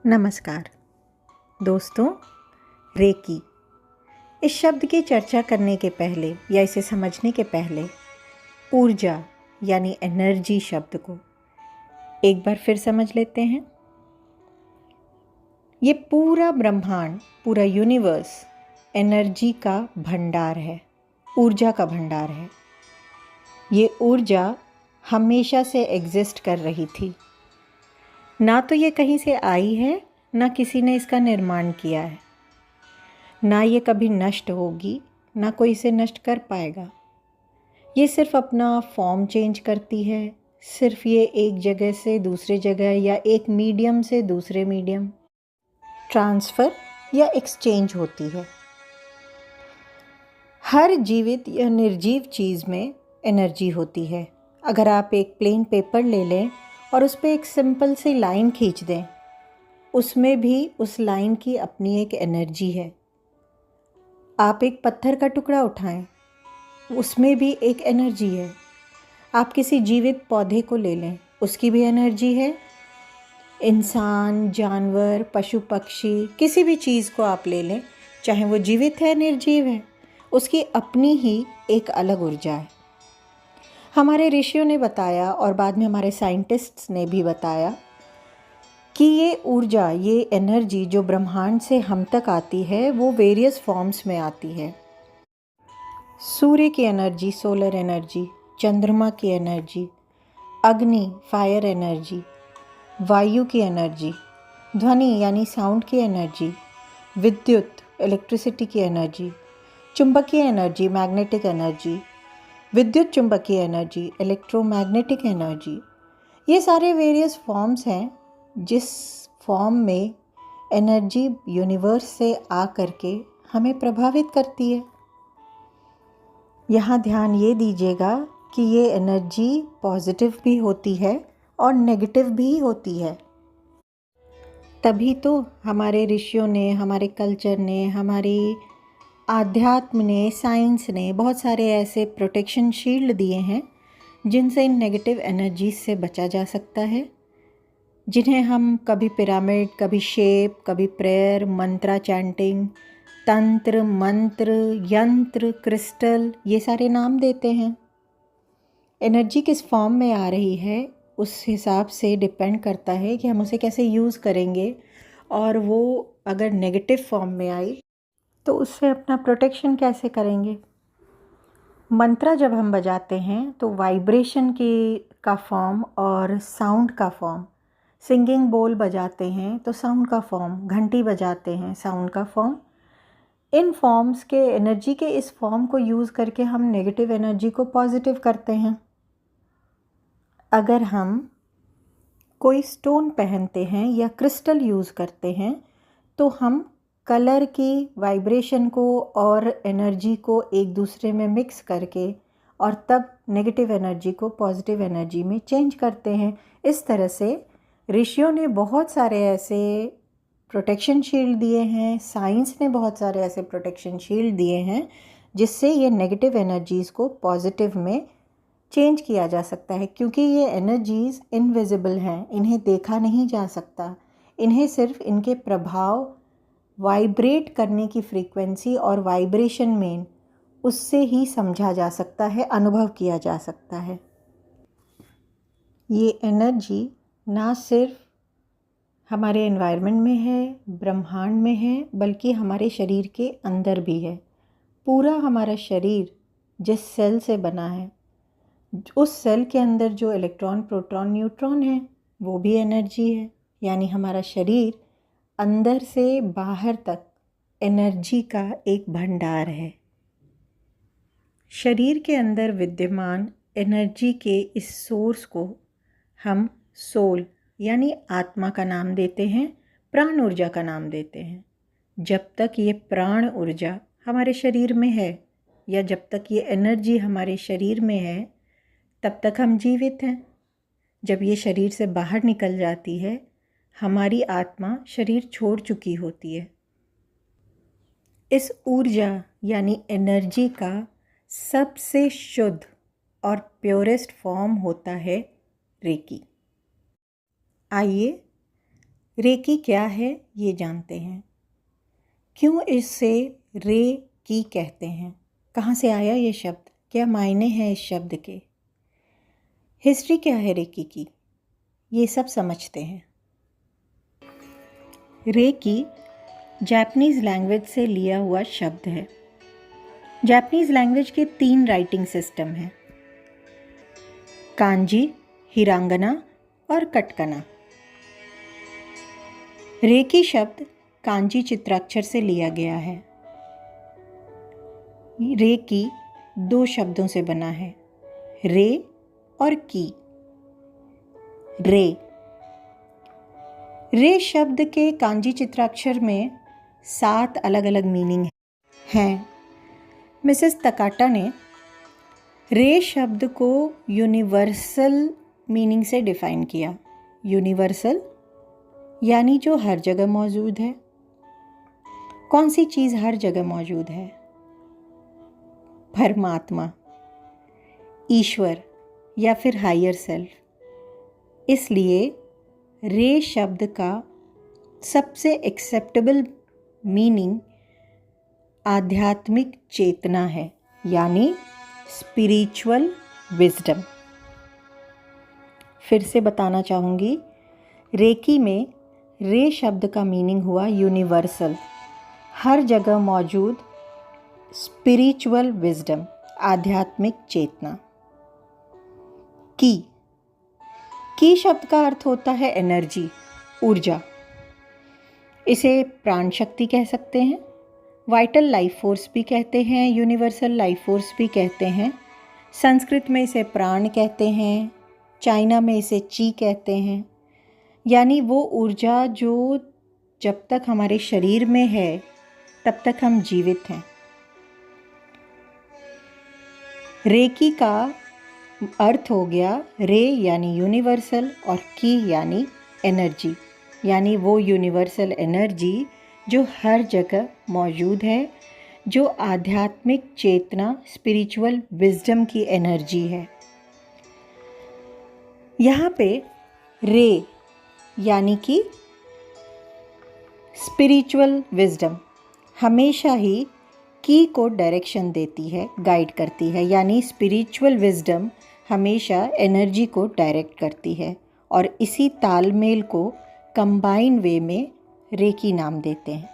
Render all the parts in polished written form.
नमस्कार दोस्तों। रेकी इस शब्द की चर्चा करने के पहले या इसे समझने के पहले ऊर्जा यानी एनर्जी शब्द को एक बार फिर समझ लेते हैं। ये पूरा ब्रह्मांड, पूरा यूनिवर्स एनर्जी का भंडार है, ऊर्जा का भंडार है। ये ऊर्जा हमेशा से एग्जिस्ट कर रही थी। ना तो ये कहीं से आई है, ना किसी ने इसका निर्माण किया है। ना ये कभी नष्ट होगी, ना कोई इसे नष्ट कर पाएगा। ये सिर्फ अपना फॉर्म चेंज करती है। सिर्फ ये एक जगह से दूसरे जगह या एक मीडियम से दूसरे मीडियम ट्रांसफ़र या एक्सचेंज होती है। हर जीवित या निर्जीव चीज़ में एनर्जी होती है। अगर आप एक प्लेन पेपर ले लें और उस पर एक सिंपल सी लाइन खींच दें, उसमें भी उस लाइन की अपनी एक एनर्जी है। आप एक पत्थर का टुकड़ा उठाएं, उसमें भी एक एनर्जी है। आप किसी जीवित पौधे को ले लें, उसकी भी एनर्जी है। इंसान, जानवर, पशु पक्षी, किसी भी चीज़ को आप ले लें, चाहे वो जीवित है निर्जीव है, उसकी अपनी ही एक अलग ऊर्जा है। हमारे ऋषियों ने बताया और बाद में हमारे साइंटिस्ट्स ने भी बताया कि ये ऊर्जा, ये एनर्जी जो ब्रह्मांड से हम तक आती है वो वेरियस फॉर्म्स में आती है। सूर्य की एनर्जी, सोलर एनर्जी, चंद्रमा की एनर्जी, अग्नि, फायर एनर्जी, वायु की एनर्जी, ध्वनि यानी साउंड की एनर्जी, विद्युत, इलेक्ट्रिसिटी की एनर्जी, चुंबकीय एनर्जी, मैग्नेटिक एनर्जी, विद्युत चुंबकीय एनर्जी, इलेक्ट्रोमैग्नेटिक एनर्जी। ये सारे वेरियस फॉर्म्स हैं जिस फॉर्म में एनर्जी यूनिवर्स से आ करके हमें प्रभावित करती है। यहाँ ध्यान ये दीजिएगा कि ये एनर्जी पॉजिटिव भी होती है और नेगेटिव भी होती है। तभी तो हमारे ऋषियों ने, हमारे कल्चर ने, हमारी आध्यात्म ने, साइंस ने बहुत सारे ऐसे प्रोटेक्शन शील्ड दिए हैं जिनसे इन नेगेटिव एनर्जीज से बचा जा सकता है, जिन्हें हम कभी पिरामिड, कभी शेप, कभी प्रेयर, मंत्रा चैंटिंग, तंत्र, मंत्र, यंत्र, क्रिस्टल, ये सारे नाम देते हैं। एनर्जी किस फॉर्म में आ रही है उस हिसाब से डिपेंड करता है कि हम उसे कैसे यूज़ करेंगे। और वो अगर नेगेटिव फॉर्म में आई तो उससे अपना प्रोटेक्शन कैसे करेंगे। मंत्रा जब हम बजाते हैं तो वाइब्रेशन का फॉर्म और साउंड का फॉर्म, सिंगिंग बोल बजाते हैं तो साउंड का फॉर्म, घंटी बजाते हैं साउंड का फॉर्म। इन फॉर्म्स के, एनर्जी के इस फॉर्म को यूज़ करके हम नेगेटिव एनर्जी को पॉजिटिव करते हैं। अगर हम कोई स्टोन पहनते हैं या क्रिस्टल यूज़ करते हैं तो हम कलर की वाइब्रेशन को और एनर्जी को एक दूसरे में मिक्स करके और तब नेगेटिव एनर्जी को पॉजिटिव एनर्जी में चेंज करते हैं। इस तरह से ऋषियों ने बहुत सारे ऐसे प्रोटेक्शन शील्ड दिए हैं, साइंस ने बहुत सारे ऐसे प्रोटेक्शन शील्ड दिए हैं जिससे ये नेगेटिव एनर्जीज़ को पॉजिटिव में चेंज किया जा सकता है। क्योंकि ये एनर्जीज़ इनविजिबल हैं, इन्हें देखा नहीं जा सकता। इन्हें सिर्फ इनके प्रभाव, वाइब्रेट करने की फ्रीक्वेंसी और वाइब्रेशन में उससे ही समझा जा सकता है, अनुभव किया जा सकता है। ये एनर्जी ना सिर्फ हमारे एनवायरनमेंट में है, ब्रह्मांड में है, बल्कि हमारे शरीर के अंदर भी है। पूरा हमारा शरीर जिस सेल से बना है, उस सेल के अंदर जो इलेक्ट्रॉन, प्रोटॉन, न्यूट्रॉन है वो भी एनर्जी है। यानी हमारा शरीर अंदर से बाहर तक एनर्जी का एक भंडार है। शरीर के अंदर विद्यमान एनर्जी के इस सोर्स को हम सोल यानी आत्मा का नाम देते हैं, प्राण ऊर्जा का नाम देते हैं। जब तक ये प्राण ऊर्जा हमारे शरीर में है या जब तक ये एनर्जी हमारे शरीर में है तब तक हम जीवित हैं। जब ये शरीर से बाहर निकल जाती है, हमारी आत्मा शरीर छोड़ चुकी होती है। इस ऊर्जा यानी एनर्जी का सबसे शुद्ध और प्योरेस्ट फॉर्म होता है रेकी। आइए रेकी क्या है ये जानते हैं। क्यों इससे रेकी कहते हैं? कहाँ से आया ये शब्द? क्या मायने हैं इस शब्द के? हिस्ट्री क्या है रेकी की? ये सब समझते हैं। रेकी जापानीज़ लैंग्वेज से लिया हुआ शब्द है। जापानीज़ लैंग्वेज के 3 राइटिंग सिस्टम हैं, कांजी, हिरांगना और कटकना। रेकी शब्द कांजी चित्राक्षर से लिया गया है। रेकी 2 शब्दों से बना है, रे और की। रे शब्द के कांजी चित्राक्षर में 7 अलग अलग मीनिंग हैं। मिसेस तकाटा ने रे शब्द को यूनिवर्सल मीनिंग से डिफ़ाइन किया। यूनिवर्सल यानी जो हर जगह मौजूद है। कौन सी चीज़ हर जगह मौजूद है? परमात्मा, ईश्वर या फिर हायर सेल्फ। इसलिए रे शब्द का सबसे एक्सेप्टेबल मीनिंग आध्यात्मिक चेतना है, यानी स्पिरिचुअल विजडम। फिर से बताना चाहूँगी, रेकी में रे शब्द का मीनिंग हुआ यूनिवर्सल, हर जगह मौजूद स्पिरिचुअल विजडम, आध्यात्मिक चेतना। की शब्द का अर्थ होता है एनर्जी, ऊर्जा। इसे प्राण शक्ति कह सकते हैं, वाइटल लाइफ फोर्स भी कहते हैं, यूनिवर्सल लाइफ फोर्स भी कहते हैं। संस्कृत में इसे प्राण कहते हैं, चाइना में इसे ची कहते हैं। यानी वो ऊर्जा जो जब तक हमारे शरीर में है तब तक हम जीवित हैं। रेकी का अर्थ हो गया रे यानी यूनिवर्सल और की यानी एनर्जी, यानी वो यूनिवर्सल एनर्जी जो हर जगह मौजूद है, जो आध्यात्मिक चेतना, स्पिरिचुअल विजडम की एनर्जी है। यहाँ पे रे यानी कि स्पिरिचुअल विजडम हमेशा ही की को डायरेक्शन देती है, गाइड करती है। यानी स्पिरिचुअल विजडम हमेशा एनर्जी को डायरेक्ट करती है और इसी तालमेल को कंबाइन वे में रेकी नाम देते हैं।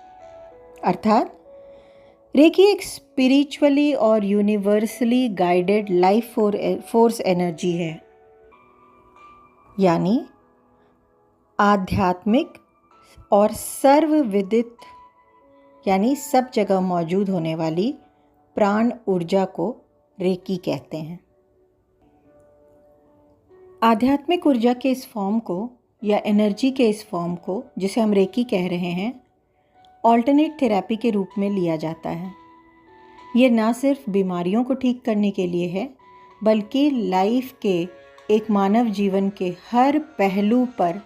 अर्थात रेकी एक स्पिरिचुअली और universally guided life force energy है, यानी आध्यात्मिक और सर्वविदित यानी सब जगह मौजूद होने वाली प्राण ऊर्जा को रेकी कहते हैं। आध्यात्मिक ऊर्जा के इस फॉर्म को या एनर्जी के इस फॉर्म को, जिसे हम रेकी कह रहे हैं, ऑल्टरनेट थेरेपी के रूप में लिया जाता है। ये ना सिर्फ बीमारियों को ठीक करने के लिए है, बल्कि लाइफ के, एक मानव जीवन के हर पहलू पर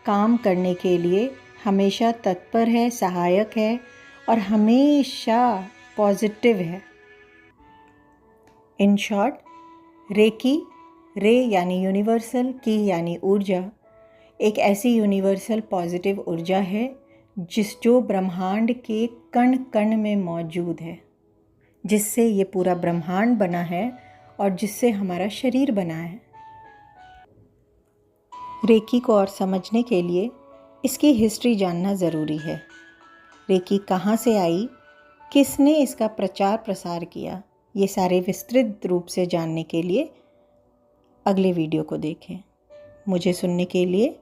काम करने के लिए हमेशा तत्पर है, सहायक है और हमेशा पॉजिटिव है। इन शॉर्ट, रेकी, रे यानी यूनिवर्सल, की यानी ऊर्जा, एक ऐसी यूनिवर्सल पॉजिटिव ऊर्जा है जो ब्रह्मांड के कण कण में मौजूद है, जिससे ये पूरा ब्रह्मांड बना है और जिससे हमारा शरीर बना है। रेकी को और समझने के लिए इसकी हिस्ट्री जानना ज़रूरी है। रेकी कहाँ से आई, किसने इसका प्रचार प्रसार किया, ये सारे विस्तृत रूप से जानने के लिए अगले वीडियो को देखें। मुझे सुनने के लिए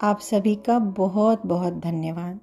आप सभी का बहुत बहुत धन्यवाद।